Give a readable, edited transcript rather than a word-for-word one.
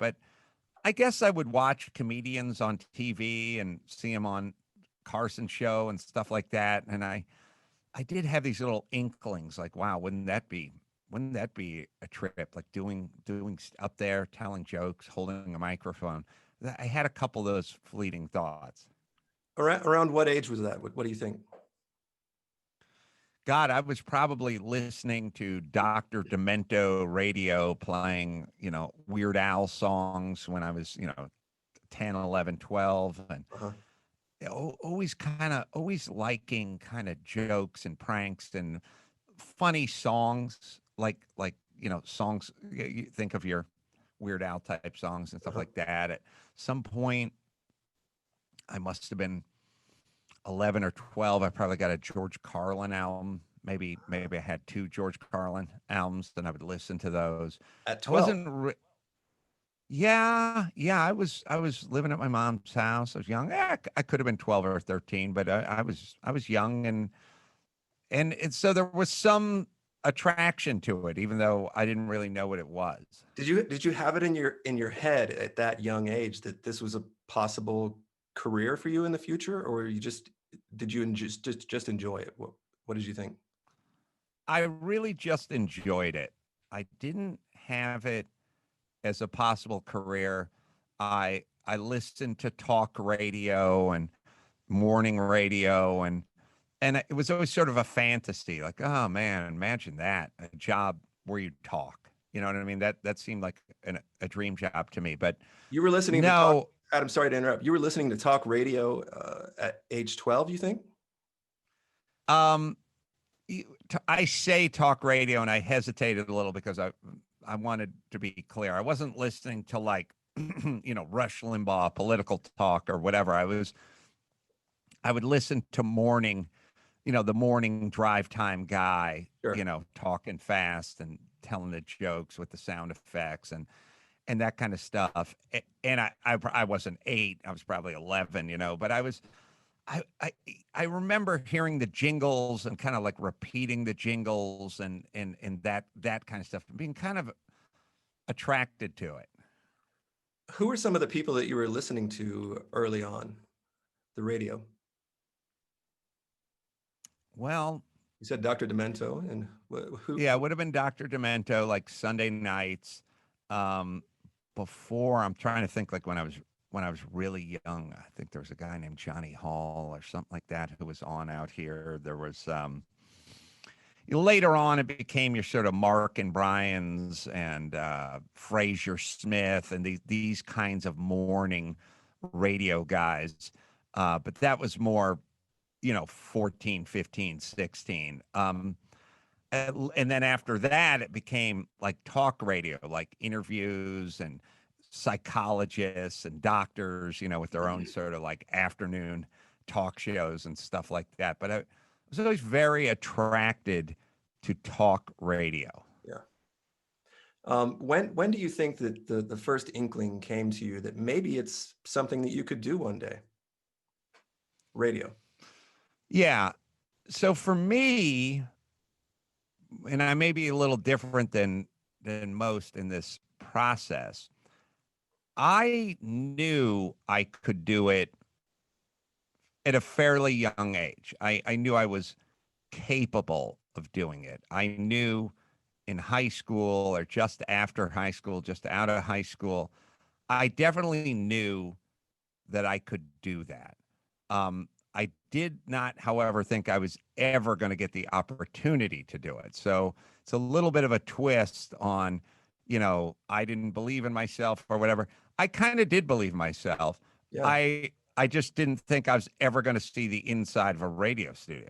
But I guess I would watch comedians on TV and see them on Carson show and stuff like that. And I did have these little inklings like, wow, wouldn't that be a trip? Like up there, telling jokes, holding a microphone. I had a couple of those fleeting thoughts. Around what age was that? What do you think? God, I was probably listening to Dr. Demento radio playing, Weird Al songs when I was, 10, 11, 12. And Uh-huh. always liking kind of jokes and pranks and funny songs, like songs. You think of your Weird Al type songs and stuff Uh-huh. like that. At some point, I must have been 11 or 12. I probably got a George Carlin album. Maybe I had two George Carlin albums, and I would listen to those. At I 12. wasn't. Yeah. I was living at my mom's house. I was young. I could have been 12 or 13, but I was young, and so there was some attraction to it, even though I didn't really know what it was. Did you have it in your head at that young age that this was a possible career for you in the future, or you just did you just enjoy it? What did you think? I really just enjoyed it. I didn't have it as a possible career. I listened to talk radio and morning radio, and it was always sort of a fantasy, like, oh man, imagine that, a job where you talk. You know what I mean? That seemed like a dream job to me. But You were listening to talk. no, Adam, sorry to interrupt. You were listening to talk radio at age 12, you think? um, I say talk radio, and I hesitated a little because I wanted to be clear. I wasn't listening to like Rush Limbaugh political talk or whatever. I would listen to the morning drive time guy, Sure. talking fast and telling the jokes with the sound effects and that kind of stuff. And I wasn't 8, I was probably 11, but I I I remember hearing the jingles and kind of like repeating the jingles and that kind of stuff and being kind of attracted to it. Who were some of the people that you were listening to early on the radio? Well, You said Dr. Demento, and who? yeah, it would have been Dr. Demento like Sunday nights. Um, Before, I'm trying to think, like when I was really young. I think there was a guy named Johnny Hall or something like that who was on out here. There was later on it became your sort of Mark and Brian's and Fraser Smith and these kinds of morning radio guys. But that was more, 14, 15, 16. And then after that, it became like talk radio, like interviews and psychologists and doctors, with their own sort of like afternoon talk shows and stuff like that. But I was always very attracted to talk radio. Yeah. When do you think that the first inkling came to you that maybe it's something that you could do one day? Radio. Yeah. So for me, and I may be a little different than most in this process, I knew I could do it at a fairly young age. I knew I was capable of doing it. I knew in high school or just after high school, just out of high school, I definitely knew that I could do that. I did not, however, think I was ever going to get the opportunity to do it. So it's a little bit of a twist on, I didn't believe in myself or whatever. I kind of did believe myself. Yeah. I just didn't think I was ever going to see the inside of a radio studio.